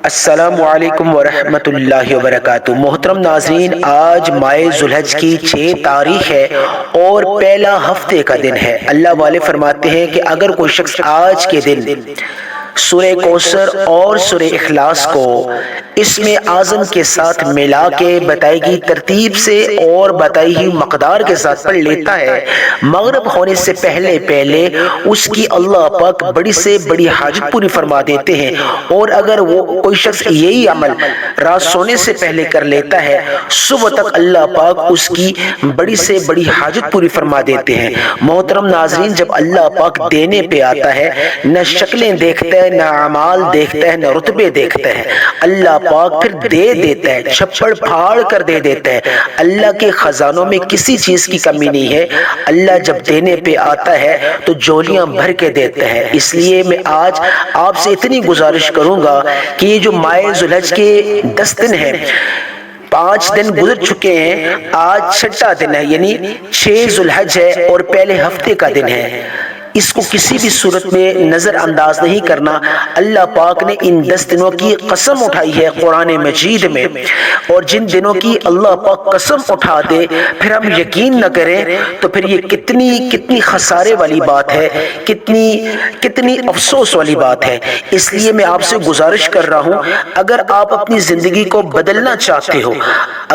السلام علیکم ورحمۃ اللہ وبرکاتہ۔ محترم ناظرین، آج ماہ ذوالحج کی 6 تاریخ ہے اور پہلا ہفتے کا دن ہے۔ اللہ والے فرماتے ہیں کہ اگر کوئی شخص آج کے دن سورہ کوثر اور سورہ اخلاص کو اسم اعظم کے ساتھ ملا کے بتائی گئی ترتیب سے اور بتائی ہوئی مقدار کے ساتھ پڑھ لیتا ہے، مغرب ہونے سے پہلے اس کی اللہ پاک بڑی سے بڑی حاجت پوری فرما دیتے ہیں۔ اور اگر وہ کوئی شخص یہی عمل رات سونے سے پہلے کر لیتا ہے، صبح تک اللہ پاک اس کی بڑی سے بڑی حاجت پوری فرما دیتے ہیں۔ محترم ناظرین، جب اللہ پاک دینے پہ آتا ہے، نہ شکلیں دیکھتا ہے، نہ اعمال دیکھتا ہے، نہ رتبے دیکھتا ہے، اللہ پاک پھر دے دیتا ہے، چھپڑ پھاڑ کر دے دیتا ہے۔ اللہ کے خزانوں میں کسی چیز کی کمی نہیں ہے۔ اللہ جب دینے پہ آتا ہے تو جولیاں بھر کے دیتا ہے۔ اس لیے میں آج آپ سے اتنی گزارش کروں گا کہ یہ جو ماہ ذوالحج کے 10 دن ہیں، 5 دن گزر چکے ہیں، آج 6واں دن ہے، یعنی 6 ذوالحج ہے اور پہلے ہفتے کا دن ہے۔ اس کو کسی بھی صورت میں نظر انداز نہیں کرنا۔ اللہ پاک نے ان 10 دنوں کی قسم اٹھائی ہے قرآن مجید میں، اور جن دنوں کی اللہ پاک قسم اٹھا دے پھر ہم یقین نہ کریں تو پھر یہ کتنی خسارے والی بات ہے، کتنی افسوس والی بات ہے۔ اس لیے میں آپ سے گزارش کر رہا ہوں، اگر آپ اپنی زندگی کو بدلنا چاہتے ہو،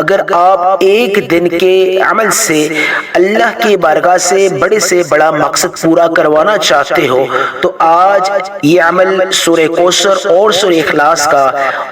اگر آپ ایک دن کے عمل سے اللہ کی بارگاہ سے بڑا مقصد پورا کروانا چاہتے ہو، تو آج یہ عمل سورہ کوثر اور سورہ اخلاص کا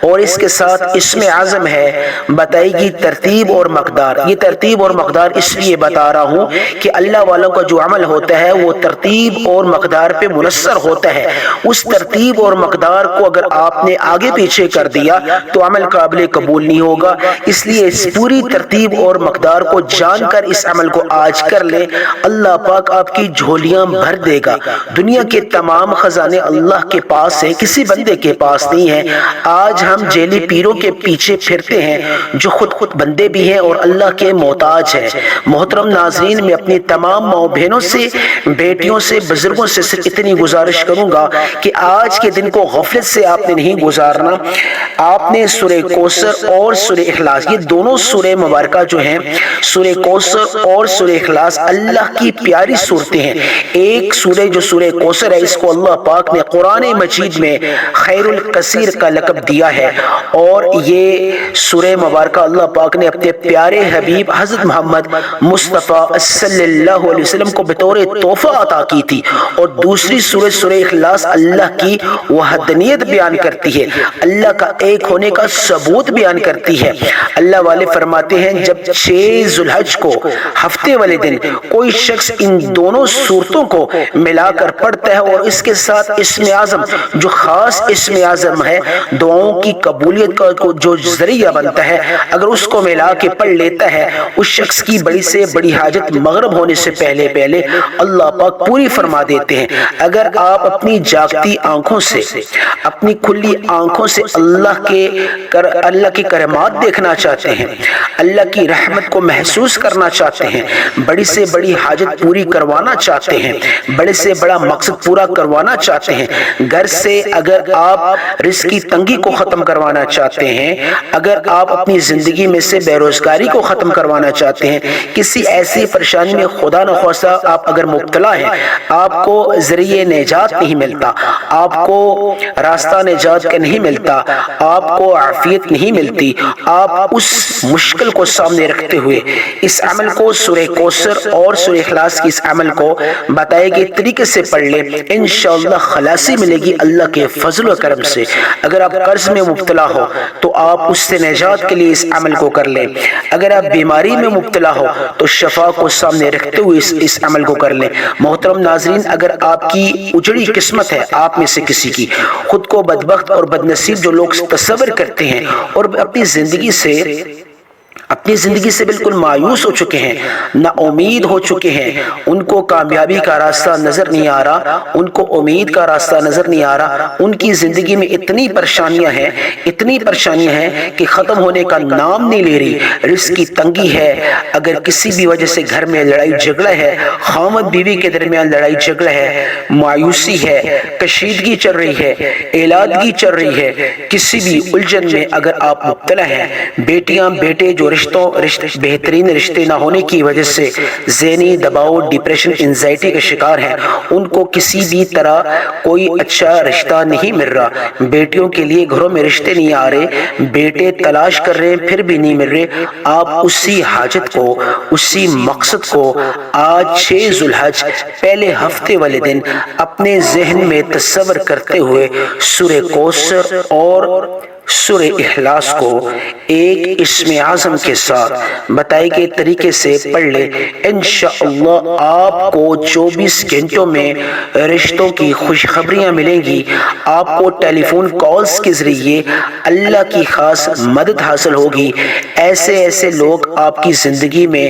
اور اس کے ساتھ اسم اعظم ہے، بتائی گی ترتیب اور مقدار۔ یہ ترتیب اور مقدار اس لیے بتا رہا ہوں کہ اللہ والوں کا جو عمل ہوتا ہے وہ ترتیب اور مقدار پہ منحصر ہوتا ہے۔ اس ترتیب اور مقدار کو اگر آپ نے آگے پیچھے کر دیا تو عمل قابل قبول نہیں ہوگا۔ اس لیے اس پوری ترتیب اور مقدار کو جان کر اس عمل کو آج کر لیں، اللہ پاک آپ کی جھولیاں بھر دے گا۔ دنیا کے تمام خزانے اللہ کے پاس ہیں، کسی بندے کے پاس نہیں ہے۔ آج ہم جیلی پیروں کے پیچھے پھرتے ہیں جو خود بندے بھی ہیں اور اللہ کے محتاج ہیں۔ محترم ناظرین، میں اپنی تمام ماؤں بہنوں سے، بیٹیوں سے، بزرگوں سے صرف اتنی گزارش کروں گا کہ آج کے دن کو غفلت سے آپ نے نہیں گزارنا۔ آپ نے سورہ کوثر اور سورہ اخلاص، یہ دونوں سورہ مبارکہ جو ہیں، سورہ کوثر اور سورہ اخلاص اللہ کی پیاری صورتیں ہیں۔ ایک سورہ جو سورہ کوثر ہے، اس کو اللہ پاک نے قرآن مجید میں خیر الکثیر کا لقب دیا ہے، اور یہ سورہ مبارکہ اللہ پاک نے اپنے پیارے حبیب حضرت محمد مصطفیٰ صلی اللہ علیہ وسلم کو بطور تحفہ عطا کی تھی۔ اور دوسری سورہ سورہ اخلاص اللہ کی وحدانیت بیان کرتی ہے، اللہ کا ایک ہونے کا ثبوت بیان کرتی ہے۔ اللہ والے فرماتے ہیں، جب 6 ذوالحج کو ہفتے والے دن کوئی شخص ان دونوں صورتوں کو ملا کر پڑھتا ہے اور اس کے ساتھ اسم اعظم جو خاص اسم اعظم ہے، دعاؤں کی قبولیت کا جو ذریعہ بنتا ہے، اگر اس کو ملا کے پڑھ لیتا ہے، اس شخص کی بڑی سے بڑی حاجت مغرب ہونے سے پہلے اللہ پاک پوری فرما دیتے ہیں۔ اگر آپ اپنی جاگتی آنکھوں سے، اپنی کھلی آنکھوں سے اللہ کے کرامات دیکھنا چاہتے ہیں، اللہ کی رحمت کو محسوس کرنا چاہتے ہیں، بڑی سے بڑی حاجت پوری کروانا چاہتے ہیں، بڑے سے بڑا مقصد پورا کروانا چاہتے ہیں، گھر سے اگر آپ رزق کی تنگی کو ختم کروانا چاہتے ہیں، اگر آپ اپنی زندگی میں سے بے روزگاری کو ختم کروانا چاہتے ہیں، کسی ایسی پریشانی میں خدا نخواستہ آپ اگر مبتلا ہیں، آپ کو ذریعہ نجات نہیں ملتا، آپ کو راستہ نجات کا نہیں ملتا، آپ کو عافیت نہیں ملتی، آپ اس مشکل کو سامنے رکھتے ہوئے اس عمل کو، سورہ کوثر اور سورہ اخلاص کی اس عمل کو بتائے گئے طریقے سے پڑھ لیں، انشاءاللہ خلاصی ملے گی اللہ کے فضل و کرم سے۔ اگر آپ قرض میں مبتلا ہو تو آپ اس سے نجات کے لیے اس عمل کو کر لیں، اگر آپ بیماری میں مبتلا ہو تو شفا کو سامنے رکھتے ہوئے اس عمل کو کر لیں۔ محترم ناظرین، اگر آپ کی اجڑی قسمت ہے، آپ میں سے کسی کی، خود کو بدبخت اور بدنصیب جو لوگ تصور کرتے ہیں اور اپنی زندگی سے اپنی زندگی سے بالکل مایوس ہو چکے ہیں، نا امید ہو چکے ہیں، ان کو کامیابی کا راستہ نظر نہیں آ رہا، ان کو امید کا راستہ نظر نہیں آ رہا، ان کی زندگی میں اتنی پریشانیاں ہیں کہ ختم ہونے کا نام نہیں لے رہی۔ رزق کی تنگی ہے، اگر کسی بھی وجہ سے گھر میں لڑائی جھگڑا ہے، خاوند بیوی کے درمیان لڑائی جھگڑا ہے، مایوسی ہے، کشیدگی چل رہی ہے، اولادگی چل رہی ہے، کسی بھی الجھن میں اگر آپ مبتلا ہیں، بیٹیاں بیٹے جو بہترین رشتے نہ ہونے کی وجہ سے ذہنی دباؤ، ڈپریشن، انزائٹی کا شکار ہیں، ان کو کسی بھی طرح کوئی اچھا رشتہ نہیں مل رہا، بیٹیوں کے لیے گھروں میں رشتے نہیں آ رہے، بیٹے تلاش کر رہے ہیں پھر بھی نہیں مل رہے، آپ اسی حاجت کو، اسی مقصد کو آج 6 ذو الحج پہلے ہفتے والے دن اپنے ذہن میں تصور کرتے ہوئے سورہ کوثر اور سورہ اخلاص کو ایک اسم اعظم کے ساتھ بتائے گئے طریقے سے پڑھ لیں، انشاءاللہ آپ کو 24 گھنٹوں میں رشتوں کی خوشخبریاں ملیں گی، آپ کو ٹیلی فون کالز کے ذریعے اللہ کی خاص مدد حاصل ہوگی، ایسے لوگ آپ کی زندگی میں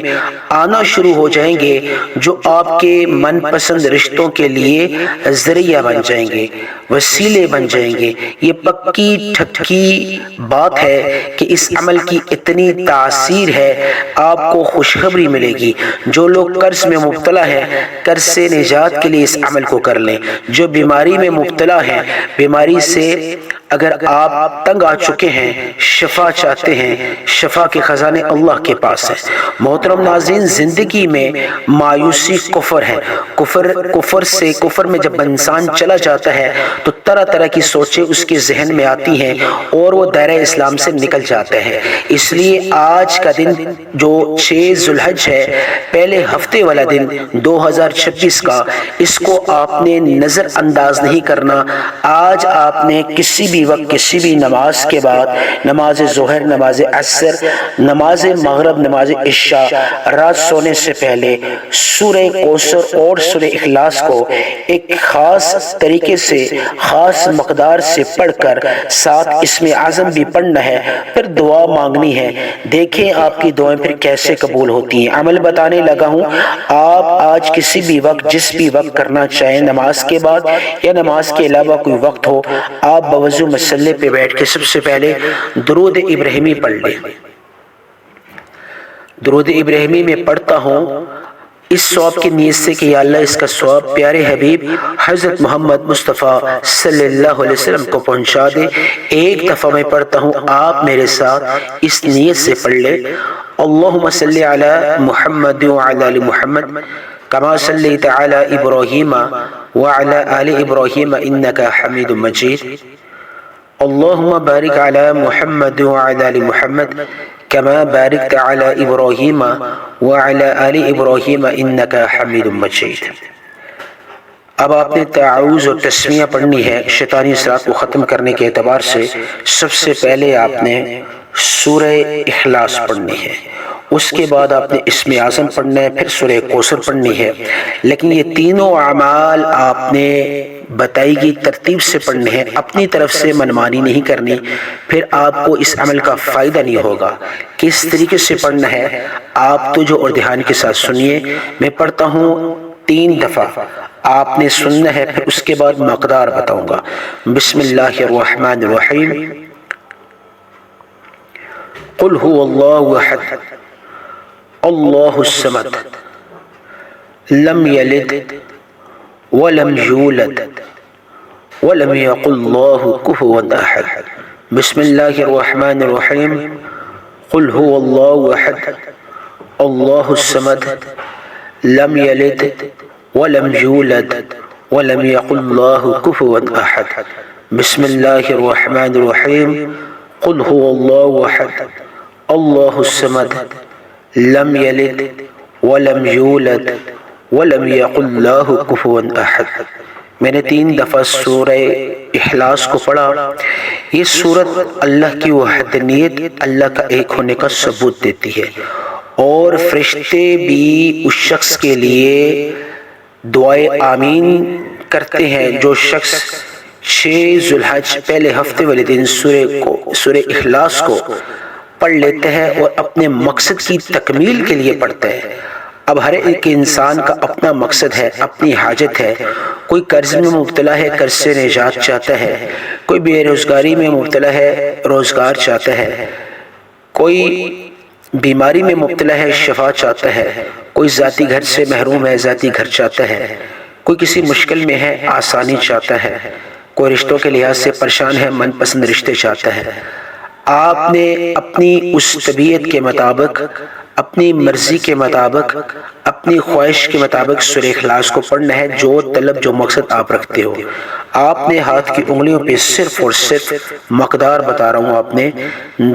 آنا شروع ہو جائیں گے جو آپ کے من پسند رشتوں کے لیے ذریعہ بن جائیں گے، وسیلے بن جائیں گے۔ یہ پکی ٹھکی بات ہے کہ اس عمل کی اتنی تاثیر ہے، آپ کو خوشخبری ملے گی۔ جو لوگ قرض میں مبتلا ہیں، قرض سے نجات کے لیے اس عمل کو کر لیں۔ جو بیماری میں مبتلا ہیں، بیماری سے اگر آپ تنگ آ چکے ہیں، شفا چاہتے ہیں، شفا کے خزانے اللہ کے پاس ہے۔ محترم ناظرین، زندگی میں مایوسی کفر ہے، کفر میں جب انسان چلا جاتا ہے تو طرح کی سوچیں اس کے ذہن میں آتی ہیں اور وہ دائرہ اسلام سے نکل جاتا ہے۔ اس لیے آج کا دن جو 6 ذو الحج ہے، پہلے ہفتے والا دن 2026 کا، اس کو آپ نے نظر انداز نہیں کرنا۔ آج آپ نے کسی بھی وقت، کسی بھی نماز کے بعد، نماز ظہر، نماز عصر، نماز مغرب، نماز عشاء، رات سونے سے پہلے سورہ کوثر اور سورہ اخلاص کو ایک خاص طریقے سے، خاص مقدار سے پڑھ کر ساتھ اسم اعظم بھی پڑھنا ہے، پھر دعا مانگنی ہے۔ دیکھیں آپ کی دعائیں پھر کیسے قبول ہوتی ہیں۔ عمل بتانے لگا ہوں، آپ آج کسی بھی وقت، جس بھی وقت کرنا چاہیں، نماز کے بعد یا نماز کے علاوہ کوئی وقت ہو، آپ بوضو مصلی پہ بیٹھ کے سب سے پہلے درود ابراہیمی پڑھ لیں۔ درود ابراہیمی میں پڑھتا ہوں اس ثواب کی نیت سے کہ یا اللہ اس کا ثواب پیارے حبیب حضرت محمد مصطفیٰ صلی اللہ علیہ وسلم کو پہنچا دے۔ ایک دفعہ میں پڑھتا ہوں، آپ میرے ساتھ اس نیت سے پڑھ لیں، اللہم صلی علی محمد وعلی آل محمد کما صلیت علی ابراہیم وعلی آل ابراہیم انک حمید مجید، اللہم بارک علی محمد وعلی آل محمد کما بارکت علی ابراہیم وعلی آل ابراہیم انک حمید مجید۔ اب آپ نے تعاوذ اور تسمیہ پڑھنی ہے شیطانی اثرات کو ختم کرنے کے اعتبار سے۔ سب سے پہلے آپ نے سورہ اخلاص پڑھنی ہے، اس کے بعد آپ نے اسم اعظم پڑھنا ہے، پھر سورہ کوثر پڑھنی ہے۔ لیکن یہ تینوں اعمال آپ نے بتائی گئی ترتیب سے پڑھنے ہیں، اپنی طرف سے منمانی نہیں کرنی، پھر آپ کو اس عمل کا فائدہ نہیں ہوگا۔ کس طریقے سے پڑھنا ہے آپ تو جو اور دھیان کے ساتھ سنیے۔ میں پڑھتا ہوں 3 دفعہ، آپ نے سننا ہے، پھر اس کے بعد مقدار بتاؤں گا۔ بسم اللہ الرحمن الرحیم، قل هو اللہ احد اللہ الصمد لم یلد ولم یولد ولم یقل اللہ کفوا احد۔ بسم اللہ الرحمن الرحیم، قل هو اللہ احد اللہ الصمد لم یلد ولم یولد ولم یقل اللہ کفوا احد۔ بسم اللہ الرحمن الرحیم، قل هو اللہ احد اللہ الصمد لم یلد ولم یولد ولم یقل اللہ کفوا احد۔ میں نے 3 دفعہ سورہ اخلاص کو پڑھا۔ یہ سورت اللہ کی وحدانیت، اللہ کا ایک ہونے کا ثبوت دیتی ہے، اور فرشتے بھی اس شخص کے لیے دعائے آمین کرتے ہیں جو شخص 6 ذو الحج پہلے ہفتے والے دن سورہ اخلاص کو پڑھ لیتے ہیں اور اپنے مقصد کی تکمیل کے لیے پڑھتے ہیں۔ اب ہر ایک انسان کا اپنا مقصد ہے، اپنی حاجت ہے۔ کوئی قرض میں مبتلا ہے، قرض سے نجات چاہتا ہے، کوئی بے روزگاری میں مبتلا ہے، روزگار چاہتا ہے، کوئی بیماری میں مبتلا ہے، شفا چاہتا ہے، کوئی ذاتی گھر سے محروم ہے، ذاتی گھر چاہتا ہے، کوئی کسی مشکل میں ہے، آسانی چاہتا ہے، کوئی رشتوں کے لحاظ سے پریشان ہے، من پسند رشتے چاہتا ہے۔ آپ نے اپنی اس طبیعت کے مطابق، اپنی مرضی کے مطابق، اپنی خواہش کے مطابق سورہ اخلاص کو پڑھنا ہے، جو طلب جو مقصد آپ رکھتے ہو۔ آپ نے ہاتھ کی انگلیوں پہ صرف اور صرف مقدار بتا رہا ہوں، آپ نے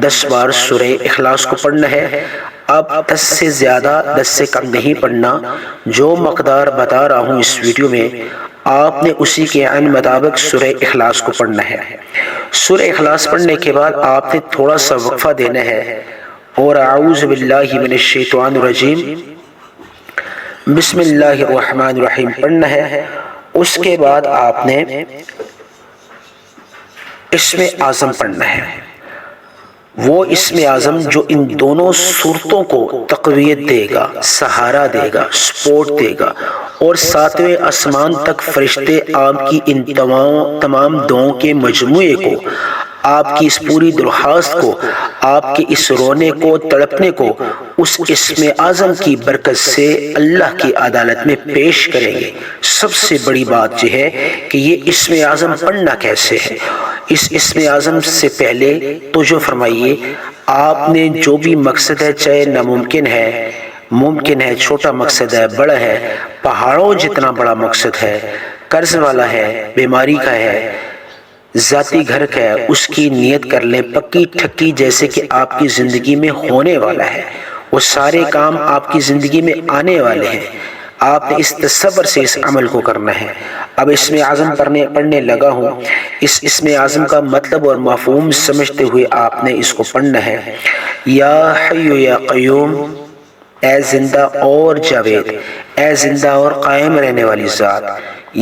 10 بار سورہ اخلاص کو پڑھنا ہے۔ اب 10 سے زیادہ، 10 سے کم نہیں پڑھنا۔ جو مقدار بتا رہا ہوں اس ویڈیو میں، آپ نے اسی کے عین مطابق سورہ اخلاص کو پڑھنا ہے۔ سورہ اخلاص پڑھنے کے بعد آپ نے تھوڑا سا وقفہ دینا ہے اور اعوذ باللہ من الشیطان الرجیم بسم اللہ الرحمن الرحیم پڑھنا ہے۔ اس کے بعد آپ نے اسم اعظم پڑھنا ہے، وہ اسم اعظم جو ان دونوں صورتوں کو تقویت دے گا، سہارا دے گا، سپورٹ دے گا، اور 7ویں آسمان تک فرشتے آپ کی ان تمام دعاؤں کے مجموعے کو، آپ کی اس پوری درخواست کو، آپ کے اس رونے کو، تڑپنے کو اس اسم اعظم کی برکت سے اللہ کی عدالت میں پیش کریں گے۔ سب سے بڑی بات یہ ہے کہ یہ اسم اعظم پڑھنا کیسے ہے۔ اس اسم اعظم سے پہلے توجہ فرمائیے، آپ نے جو بھی مقصد ہے، چاہے ناممکن ہے، ممکن ہے، چھوٹا مقصد ہے، بڑا ہے، پہاڑوں جتنا بڑا مقصد ہے، قرض والا ہے، بیماری کا ہے، ذاتی گھر کا ہے، اس کی نیت کر لیں، پکی ٹھکی جیسے کہ آپ کی زندگی میں ہونے والا ہے، وہ سارے کام آپ کی زندگی میں آنے والے ہیں۔ آپ نے اس تصور سے اس عمل کو کرنا ہے۔ اب اسم اعظم پڑھنے لگا ہوں، اس اسم اعظم کا مطلب اور مفہوم سمجھتے ہوئے آپ نے اس کو پڑھنا ہے۔ یا حی یا قیوم، اے زندہ اور جاوید، اے زندہ اور قائم رہنے والی ذات،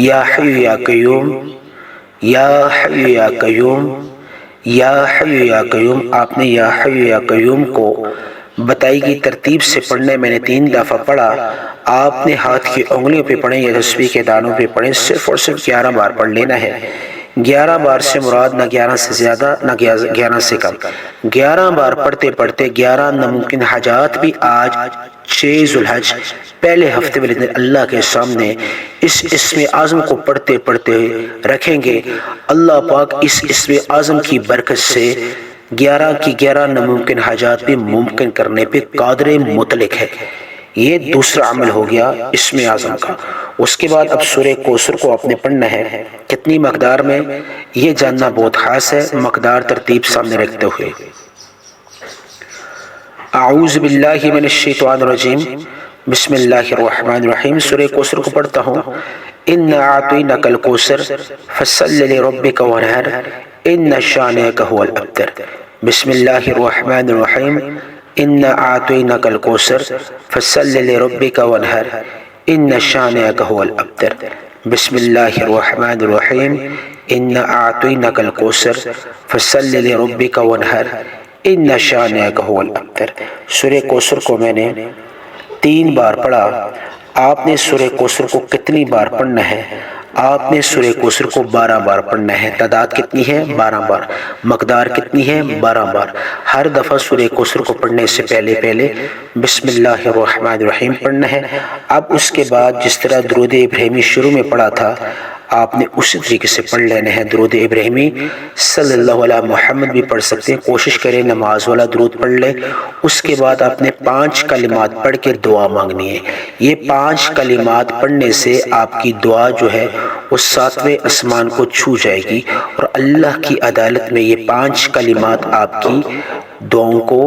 یا حی یا قیوم، یا حی یا قیوم، یا حی یا قیوم۔ آپ نے یا حی یا قیوم کو بتائی گئی ترتیب سے پڑھنا ہے۔ میں نے 3 دفعہ پڑھا، آپ نے ہاتھ کی انگلیوں پہ پڑھیں یا تسبیح کے دانوں پہ پڑھیں، صرف اور صرف 11 بار پڑھ لینا ہے۔ 11 بار سے مراد نہ 11 سے زیادہ نہ 11 سے کم، 11 بار پڑھتے پڑھتے 11 ناممکن حاجات بھی آج 6 ذوالحج پہلے ہفتے میں اللہ کے سامنے اس اسم اعظم کو پڑھتے پڑھتے رکھیں گے۔ اللہ پاک اس اسم اعظم کی برکت سے 11 کی 11 ناممکن حاجات بھی ممکن کرنے پہ قادر مطلق ہے۔ یہ دوسرا عمل ہو گیا اسم اعظم کا۔ اس کے بعد اب سورہ کوثر کو آپ نے پڑھنا ہے۔ کتنی مقدار میں یہ جاننا بہت خاص ہے، مقدار ترتیب سامنے رکھتے ہوئے۔ اعوذ باللہ من الشیطان الرجیم بسم اللہ الرحمن الرحیم۔ سورہ کوثر کو پڑھتا ہوں۔ اِنَّا أَعْطَيْنَاكَ الْكَوْثَرَ فَصَلِّ لِرَبِّكَ وَانْحَرْ إِنَّ شَانِئَكَ هُوَ الْأَبْتَرُ۔ بسم اللہ الرحمن الرحیم۔ اِنَّا أَعْطَيْنَاكَ الْكَوْثَرَ فَصَلِّ لِرَبِّكَ وَانْحَرْ إِنَّ شَانِئَكَ هُوَ الْأَبْتَرُ۔ بسم اللہ الرحمن الرحیم۔ اِنَّا أَعْطَيْنَاكَ الْكَوْثَرَ فَصَلِّ لِرَبِّكَ وَانْحَرْ إِنَّ شَانِئَكَ هُوَ الْأَبْتَرُ۔ سورہ کوثر کو میں نے 3 بار پڑھا۔ آپ نے سورہ کوثر کو کتنی بار پڑھنا ہے؟ آپ نے سورہ کوثر کو 12 بار پڑھنا ہے۔ تعداد کتنی ہے؟ 12 بار۔ مقدار کتنی ہے؟ 12 بار۔ ہر دفعہ سورہ کوثر کو پڑھنے سے پہلے بسم اللہ الرحمن الرحیم پڑھنا ہے۔ اب اس کے بعد جس طرح درود ابراہیمی شروع میں پڑھا تھا، آپ نے اسی طریقے سے پڑھ لینا ہے۔ درود ابراہیمی صلی اللہ علیہ محمد بھی پڑھ سکتے ہیں، کوشش کریں نماز والا درود پڑھ لیں۔ اس کے بعد آپ نے 5 کلمات پڑھ کے دعا مانگنی ہے۔ یہ 5 کلمات پڑھنے سے آپ کی دعا جو ہے وہ 7ویں آسمان کو چھو جائے گی، اور اللہ کی عدالت میں یہ 5 کلمات آپ کی دعاؤں کو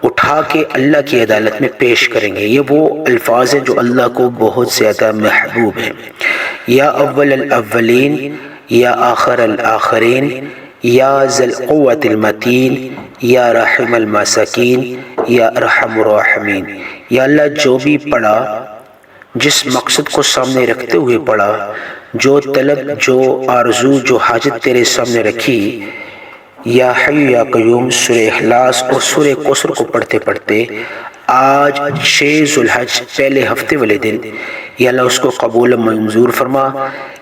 اٹھا کے اللہ کی عدالت میں پیش کریں گے۔ یہ وہ الفاظ ہیں جو اللہ کو بہت زیادہ محبوب ہیں۔ یا اول الاولین، یا آخر الآخرین، یا ذی القوۃ المتین، یا رحم المساکین، یا ارحم الراحمین۔ یا اللہ جو بھی پڑھا، جس مقصد کو سامنے رکھتے ہوئے پڑھا، جو طلب، جو آرزو، جو حاجت تیرے سامنے رکھی، یا حی یا قیوم سورہ اخلاص اور سورہ کوثر کو پڑھتے پڑھتے آج 6 ذوالحج پہلے ہفتے والے دن یا اللہ اس کو قبول منظور فرما۔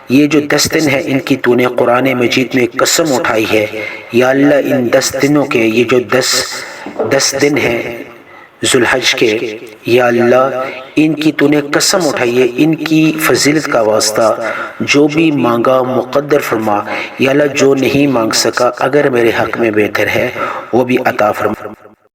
یہ جو 10 دن ہیں ان کی تو نے قرآن مجید میں قسم اٹھائی ہے، یا اللہ ان 10 دنوں کے یہ جو 10 دن ہیں ذوالحج کے، یا اللہ ان کی تو نے قسم اٹھائی ہے، ان کی فضیلت کا واسطہ جو بھی مانگا مقدر فرما، یا اللہ جو نہیں مانگ سکا اگر میرے حق میں بہتر ہے وہ بھی عطا فرما۔